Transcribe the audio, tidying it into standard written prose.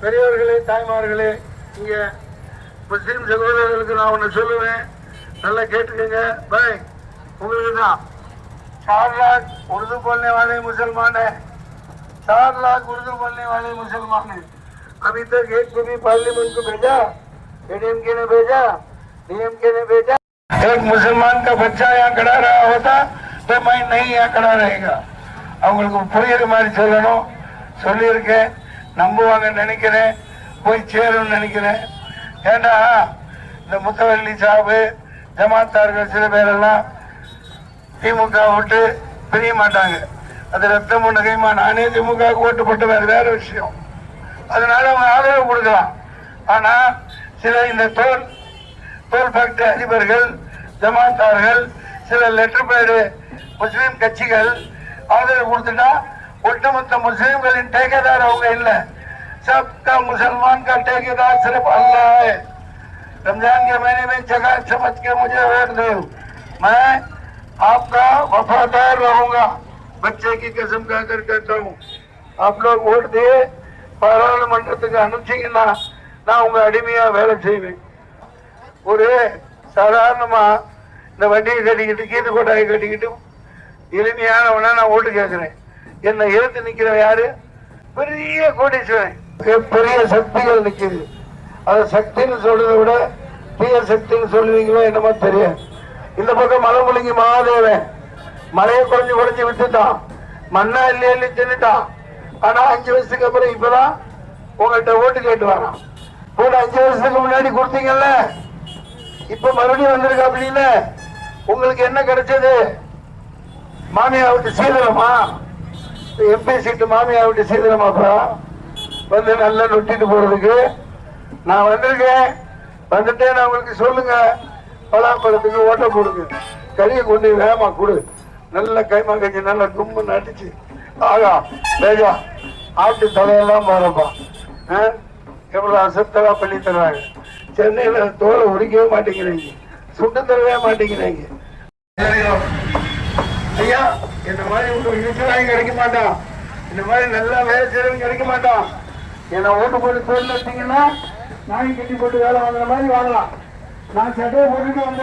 பெரியவர்களே, தாய்மார்களே, இங்க முஸ்லீம் சகோதரர்களுக்கு நான் ஒன்று சொல்லுவேன், நல்லா கேட்டுக்கங்க. பாய், உங்களுக்கு தான் 4 लाख उर्दू बोलने वाले मुसलमान है, 4 लाख उर्दू बोलने वाले मुसलमान है। अभी तक एक को भी पार्लियामेंट को भेजा, एडीएमके ने भेजा, डीएमके ने भेजा। एक मुसलमान का बच्चा यहाँ खड़ा रहा होता तो मैं नहीं यहाँ खड़ा रहेगा। அவங்களுக்கு புரியுற மாதிரி சொல்லணும், சொல்லியிருக்கேன், நம்புவாங்கன்னு நினைக்கிறேன், போய் சேரும்னு நினைக்கிறேன். ஏண்டா இந்த முத்தவல்லி சாபு ஜமாத்தார்கள் சில பேரெல்லாம் திமுக ஓட்டு பிரிய மாட்டாங்க. அது ரத்தம் நகைமா. நானே திமுக ஓட்டு போட்டு வேற விஷயம். அதனால அவங்க ஆதரவு கொடுக்கலாம். ஆனா சில இந்த தோல் ஃபேக்டரி அதிபர்கள், ஜமாத்தார்கள், சில லெட்டர் பேரு முஸ்லீம் கட்சிகள் ஆதரவு கொடுத்துட்டா ஒட்டுமொத்த முஸ்லீம்களின் ठेकेदार அவங்க இல்ல. सबका मुसलमान का ठेकेदार सिर्फ अल्लाह है। रमजान के महीने में जगह समझ के मुझे वोट दो, मैं आपका वफादार रहूंगा। बच्चे की कसम खाकर कहता हूँ, आप लोग वोट दिए, பாராளுமன்றத்துக்கு அனுப்பிச்சீங்கன்னா நான் உங்க அடிமையா வேலை செய்வேன். ஒரு சாதாரணமா இந்த வண்டியை கட்டிக்கிட்டு கீத்து கொட்டாயை கட்டிக்கிட்டு எளிமையானவனா நான் ஓட்டு கேட்கிறேன். என்னை எழுத்து நிக்கிற யாரு? பெரிய கோடீஸ்வரன், பெரிய சக்திகள் நிக்குது. அது சக்தின்னு சொல்றதை விட தீய சக்தின்னு சொல்லுவீங்களோ என்னமோ தெரியும். இந்த பக்கம் மலைமுழுங்கி மகாதேவன் மலையை குறைஞ்சு விட்டுட்டான், மண்ணா இல்லையா தின்னுட்டான். ஆனா 5 வருஷத்துக்கு அப்புறம் இப்பதான் உங்கள்கிட்ட ஓட்டு கேட்டு வரான். கூட 5 வருஷத்துக்கு முன்னாடி கொடுத்தீங்கல்ல, இப்ப மறுபடியும் வந்திருக்க அப்படின்னு உங்களுக்கு என்ன கிடைச்சது? மாமியா விட்டு சீதனமா? எம்பி சீட்டு மாமியா விட்டு சீதனமாப்பா வந்து நல்லா நொட்டிட்டு போறதுக்கு நான் வந்திருக்கேன். வந்துட்டே நான் உங்களுக்கு சொல்லுங்க, பலாப்பழத்துக்கு ஓட்ட போடுங்க, கறியை கொண்டு வேகமா கொடு, நல்ல கைமா கஞ்சி நல்லா கும்பு அடிச்சு ஆகா வேஜா ஆட்டு தலையெல்லாம் பாருப்பா. எவ்வளவு அசத்தலா பண்ணி தர்றாங்க. சென்னையில தோலை உரிக்கவே மாட்டேங்கிறீங்க, சுட்டு தரவே மாட்டேங்கிறீங்க. ஐயா, இந்த மாதிரி உங்களுக்கு இருக்கிறாங்க கிடைக்க மாட்டான், இந்த மாதிரி நல்லா வேலை செய்யறவங்க கிடைக்க மாட்டான். என்னை ஓட்டு போட்டு தோல் வச்சீங்கன்னா நாய் கட்டி போட்டு வேலை வாங்குற மாதிரி வாங்கலாம். நான் சட்டையை போட்டுட்டு வந்து